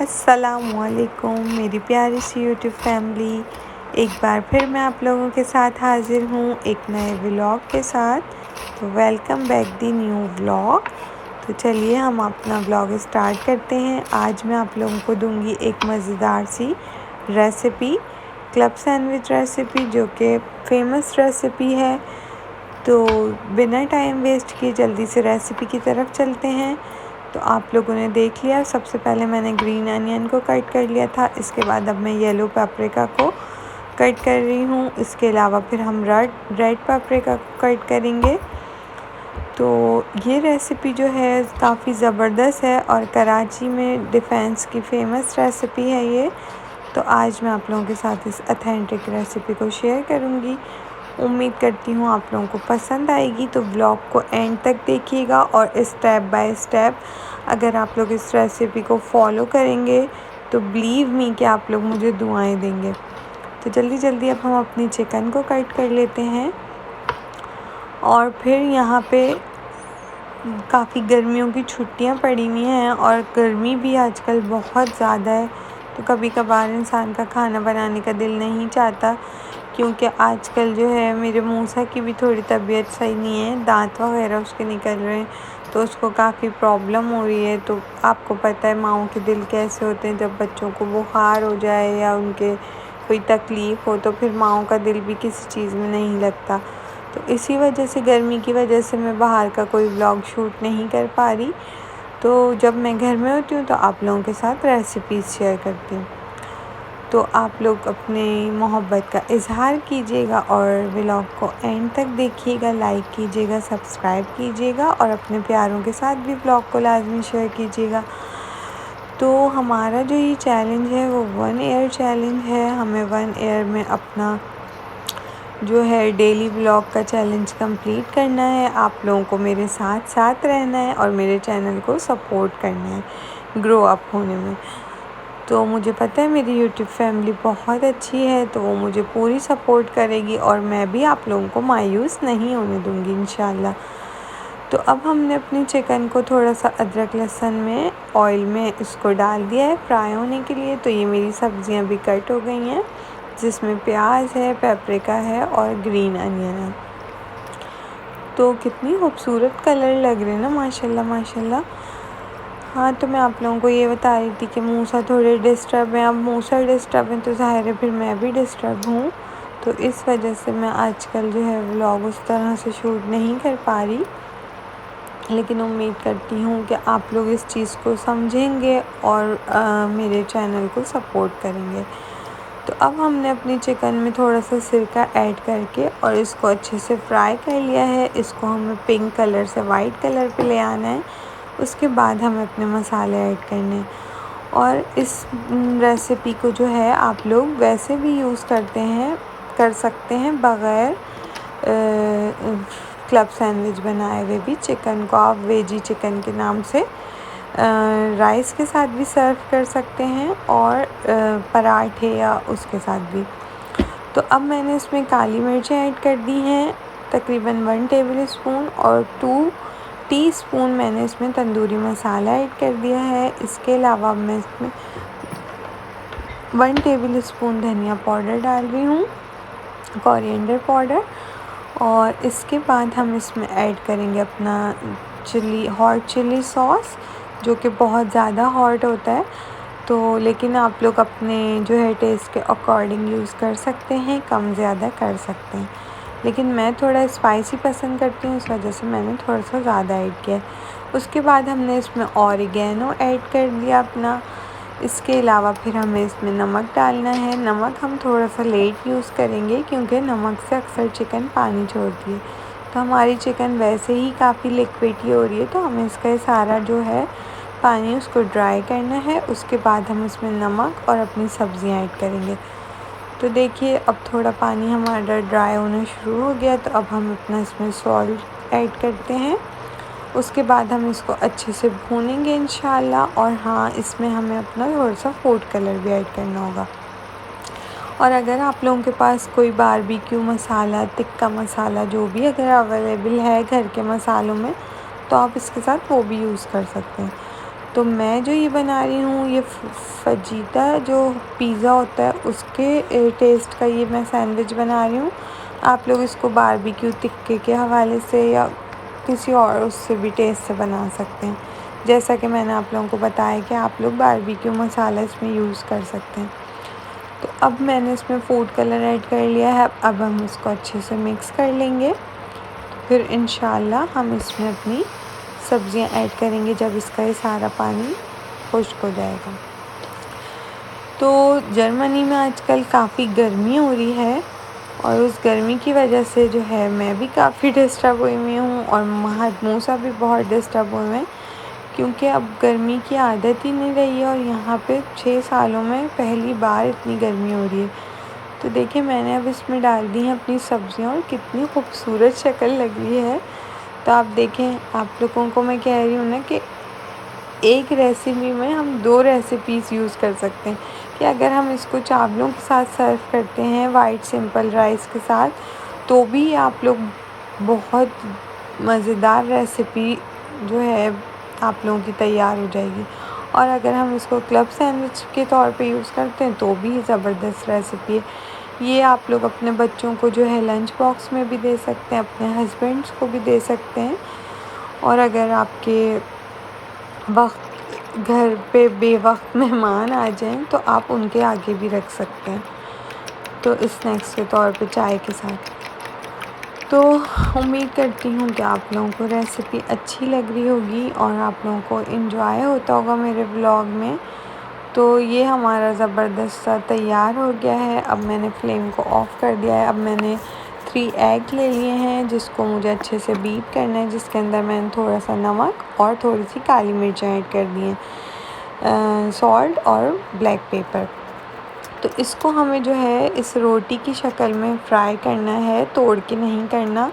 अस्सलामुअलैकुम मेरी प्यारी सी यूट्यूब फैमिली। एक बार फिर मैं आप लोगों के साथ हाज़िर हूँ एक नए व्लॉग के साथ। तो welcome back the new vlog. तो चलिए हम अपना व्लॉग स्टार्ट करते हैं। आज मैं आप लोगों को दूंगी एक मज़ेदार सी रेसिपी, क्लब सैंडविच रेसिपी, जो कि फ़ेमस रेसिपी है। तो बिना टाइम वेस्ट किए जल्दी से रेसिपी की तरफ चलते हैं। तो आप लोगों ने देख लिया, सबसे पहले मैंने ग्रीन अनियन को कट कर लिया था। इसके बाद अब मैं येलो पेपरिका को कट कर रही हूँ। इसके अलावा फिर हम रेड पेपरिका को कट करेंगे। तो ये रेसिपी जो है काफ़ी ज़बरदस्त है और कराची में डिफेंस की फ़ेमस रेसिपी है ये। तो आज मैं आप लोगों के साथ इस अथेंटिक रेसिपी को शेयर करूँगी। उम्मीद करती हूँ आप लोगों को पसंद आएगी। तो व्लॉग को एंड तक देखिएगा और स्टेप बाय स्टेप अगर आप लोग इस रेसिपी को फॉलो करेंगे तो बिलीव मी कि आप लोग मुझे दुआएं देंगे। तो जल्दी जल्दी अब हम अपनी चिकन को कट कर लेते हैं। और फिर यहाँ पे काफ़ी गर्मियों की छुट्टियाँ पड़ी हुई हैं और गर्मी भी आजकल बहुत ज़्यादा है। तो कभी कभार इंसान का खाना बनाने का दिल नहीं चाहता, क्योंकि आजकल जो है मेरे मूसा की भी थोड़ी तबीयत सही नहीं है, दांत वगैरह उसके निकल रहे हैं, तो उसको काफ़ी प्रॉब्लम हो रही है। तो आपको पता है माँओं के दिल कैसे होते हैं, जब बच्चों को बुखार हो जाए या उनके कोई तकलीफ़ हो तो फिर माँओं का दिल भी किसी चीज़ में नहीं लगता। तो इसी वजह से, गर्मी की वजह से मैं बाहर का कोई व्लॉग शूट नहीं कर पा रही। तो जब मैं घर में होती हूँ तो आप लोगों के साथ रेसिपीज़ शेयर करती हूँ। तो आप लोग अपनी मोहब्बत का इज़हार कीजिएगा और व्लॉग को एंड तक देखिएगा, लाइक कीजिएगा, सब्सक्राइब कीजिएगा और अपने प्यारों के साथ भी व्लॉग को लाजमी शेयर कीजिएगा। तो हमारा जो ये चैलेंज है वो 1 ईयर चैलेंज है। हमें 1 ईयर में अपना जो है डेली व्लॉग का चैलेंज कंप्लीट करना है। आप लोगों को मेरे साथ साथ रहना है और मेरे चैनल को सपोर्ट करना है ग्रो अप होने में। तो मुझे पता है मेरी यूट्यूब फैमिली बहुत अच्छी है, तो वो मुझे पूरी सपोर्ट करेगी और मैं भी आप लोगों को मायूस नहीं होने दूँगी इंशाल्लाह। तो अब हमने अपनी चिकन को थोड़ा सा अदरक लहसुन में ऑयल में इसको डाल दिया है फ्राई होने के लिए। तो ये मेरी सब्ज़ियाँ भी कट हो गई हैं, जिसमें प्याज है, पेपरिका है और ग्रीन अनियन है। तो कितनी खूबसूरत कलर लग रहे हैं ना, माशाल्लाह माशाल्लाह। हाँ, तो मैं आप लोगों को ये बता रही थी कि मूसा थोड़े डिस्टर्ब हैं। अब मूसा डिस्टर्ब हैं तो ज़ाहिर है फिर मैं भी डिस्टर्ब हूँ। तो इस वजह से मैं आजकल जो है व्लॉग उस तरह से शूट नहीं कर पा रही, लेकिन उम्मीद करती हूँ कि आप लोग इस चीज़ को समझेंगे और मेरे चैनल को सपोर्ट करेंगे। तो अब हमने अपनी चिकन में थोड़ा सा सिरका ऐड करके और इसको अच्छे से फ्राई कर लिया है। इसको हमें पिंक कलर से वाइट कलर पे ले आना है। उसके बाद हमें अपने मसाले ऐड करने हैं। और इस रेसिपी को जो है आप लोग वैसे भी यूज़ कर सकते हैं, बग़ैर क्लब सैंडविच बनाए हुए भी। चिकन को आप वेजी चिकन के नाम से राइस के साथ भी सर्व कर सकते हैं और पराठे या उसके साथ भी। तो अब मैंने इसमें काली मिर्चें ऐड कर दी हैं, तकरीबन 1 टेबल स्पून, और 2 टीस्पून मैंने इसमें तंदूरी मसाला ऐड कर दिया है। इसके अलावा मैं इसमें 1 टेबल स्पून धनिया पाउडर डाल रही हूँ, कोरिएंडर पाउडर। और इसके बाद हम इसमें ऐड करेंगे अपना हॉट चिली सॉस, जो कि बहुत ज़्यादा हॉट होता है। तो लेकिन आप लोग अपने जो है टेस्ट के अकॉर्डिंग यूज़ कर सकते हैं, कम ज़्यादा कर सकते हैं। लेकिन मैं थोड़ा स्पाइसी पसंद करती हूँ, इस वजह से मैंने थोड़ा सा ज़्यादा ऐड किया। उसके बाद हमने इसमें ऑरिगेनो ऐड कर दिया अपना। इसके अलावा फिर हमें इसमें नमक डालना है। नमक हम थोड़ा सा लेट यूज़ करेंगे, क्योंकि नमक से अक्सर चिकन पानी छोड़ती है। तो हमारी चिकन वैसे ही काफ़ी लिक्विडी हो रही है, तो हमें इसका सारा जो है पानी उसको ड्राई करना है। उसके बाद हम इसमें नमक और अपनी सब्ज़ियाँ ऐड करेंगे। तो देखिए अब थोड़ा पानी हमारा ड्राई होना शुरू हो गया। तो अब हम अपना इसमें सॉल्ट ऐड करते हैं। उसके बाद हम इसको अच्छे से भूनेंगे इंशाल्लाह। और हाँ, इसमें हमें अपना थोड़ा सा फूड कलर भी ऐड करना होगा। और अगर आप लोगों के पास कोई बारबेक्यू मसाला, टिक्का मसाला, जो भी अगर अवेलेबल है घर के मसालों में, तो आप इसके साथ वो भी यूज़ कर सकते हैं। तो मैं जो ये बना रही हूँ ये फजीता जो पिज़्ज़ा होता है उसके टेस्ट का ये मैं सैंडविच बना रही हूँ। आप लोग इसको बारबेक्यू टिक्के के हवाले से या किसी और उससे भी टेस्ट से बना सकते हैं। जैसा कि मैंने आप लोगों को बताया कि आप लोग बारबेक्यू मसाला इसमें यूज़ कर सकते हैं। तो अब मैंने इसमें फूड कलर ऐड कर लिया है। अब हम इसको अच्छे से मिक्स कर लेंगे। फिर इंशाल्लाह हम इसमें अपनी सब्ज़ियां ऐड करेंगे जब इसका ये सारा पानी खुश्क हो जाएगा। तो जर्मनी में आजकल काफ़ी गर्मी हो रही है और उस गर्मी की वजह से जो है मैं भी काफ़ी डिस्टर्ब हुई हूँ और मूसा भी बहुत डिस्टर्ब हुए हैं, क्योंकि अब गर्मी की आदत ही नहीं रही है और यहाँ पे 6 सालों में पहली बार इतनी गर्मी हो रही है। तो देखिए मैंने अब इसमें डाल दी हैं अपनी सब्ज़ियाँ और कितनी खूबसूरत शक्ल लग रही है। तो आप देखें, आप लोगों को मैं कह रही हूँ ना कि एक रेसिपी में हम 2 रेसिपीज़ यूज़ कर सकते हैं कि अगर हम इसको चावलों के साथ सर्व करते हैं वाइट सिंपल राइस के साथ, तो भी आप लोग बहुत मज़ेदार रेसिपी जो है आप लोगों की तैयार हो जाएगी। और अगर हम इसको क्लब सैंडविच के तौर पे यूज़ करते हैं तो भी ज़बरदस्त रेसिपी है। ये आप लोग अपने बच्चों को जो है लंच बॉक्स में भी दे सकते हैं, अपने हस्बैंड्स को भी दे सकते हैं, और अगर आपके घर पे बेवक्त मेहमान आ जाएं तो आप उनके आगे भी रख सकते हैं, तो स्नैक्स के तौर पे चाय के साथ। तो उम्मीद करती हूँ कि आप लोगों को रेसिपी अच्छी लग रही होगी और आप लोगों को एंजॉय होता होगा मेरे व्लॉग में। तो ये हमारा ज़बरदस्त सा तैयार हो गया है। अब मैंने फ्लेम को ऑफ़ कर दिया है। अब मैंने 3 एग ले लिए हैं जिसको मुझे अच्छे से बीट करना है, जिसके अंदर मैंने थोड़ा सा नमक और थोड़ी सी काली मिर्च ऐड कर दी हैं, सॉल्ट और ब्लैक पेपर। तो इसको हमें जो है इस रोटी की शक्ल में फ्राई करना है, तोड़ के नहीं करना,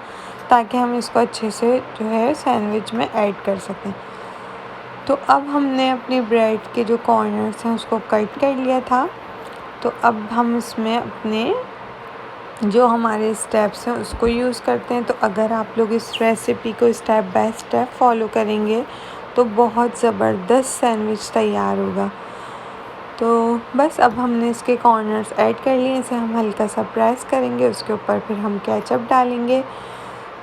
ताकि हम इसको अच्छे से जो है सैंडविच में ऐड कर सकें। तो अब हमने अपनी ब्रेड के जो कॉर्नर्स हैं उसको कट कर लिया था। तो अब हम इसमें अपने जो हमारे स्टेप्स हैं उसको यूज़ करते हैं। तो अगर आप लोग इस रेसिपी को स्टेप बाय स्टेप फॉलो करेंगे तो बहुत ज़बरदस्त सैंडविच तैयार होगा। तो बस अब हमने इसके कॉर्नर्स ऐड कर लिए, इसे हम हल्का सा प्रेस करेंगे, उसके ऊपर फिर हम केचप डालेंगे।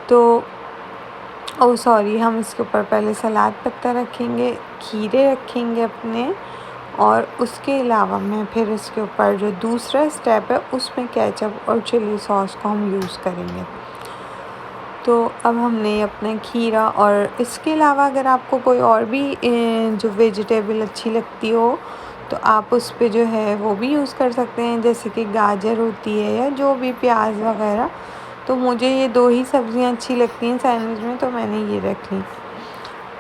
तो हम इसके ऊपर पहले सलाद पत्ता रखेंगे, खीरे रखेंगे अपने, और उसके अलावा मैं फिर इसके ऊपर जो दूसरा स्टेप है उसमें केचप और चिली सॉस को हम यूज़ करेंगे। तो अब हमने अपना खीरा, और इसके अलावा अगर आपको कोई और भी जो वेजिटेबल अच्छी लगती हो तो आप उस पे जो है वो भी यूज़ कर सकते हैं, जैसे कि गाजर होती है या जो भी प्याज वगैरह। तो मुझे ये 2 ही सब्ज़ियाँ अच्छी लगती हैं सैंडविच में, तो मैंने ये रख ली।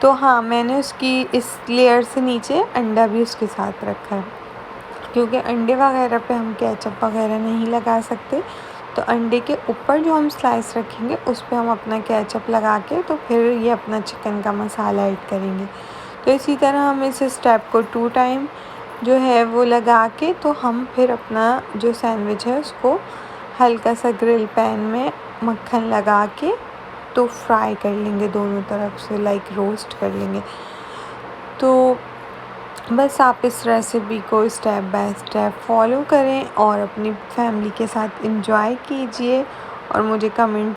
तो हाँ, मैंने उसकी इस लेयर से नीचे अंडा भी उसके साथ रखा है, क्योंकि अंडे वगैरह पे हम केचप वगैरह नहीं लगा सकते। तो अंडे के ऊपर जो हम स्लाइस रखेंगे उस पे हम अपना केचप लगा के तो फिर ये अपना चिकन का मसाला ऐड करेंगे। तो इसी तरह हम इस स्टेप को 2 टाइम जो है वो लगा के तो हम फिर अपना जो सैंडविच है उसको हल्का सा ग्रिल पैन में मक्खन लगा के तो फ्राई कर लेंगे दोनों तरफ से, लाइक रोस्ट कर लेंगे। तो बस आप इस रेसिपी को स्टेप बाय स्टेप फॉलो करें और अपनी फैमिली के साथ एंजॉय कीजिए और मुझे कमेंट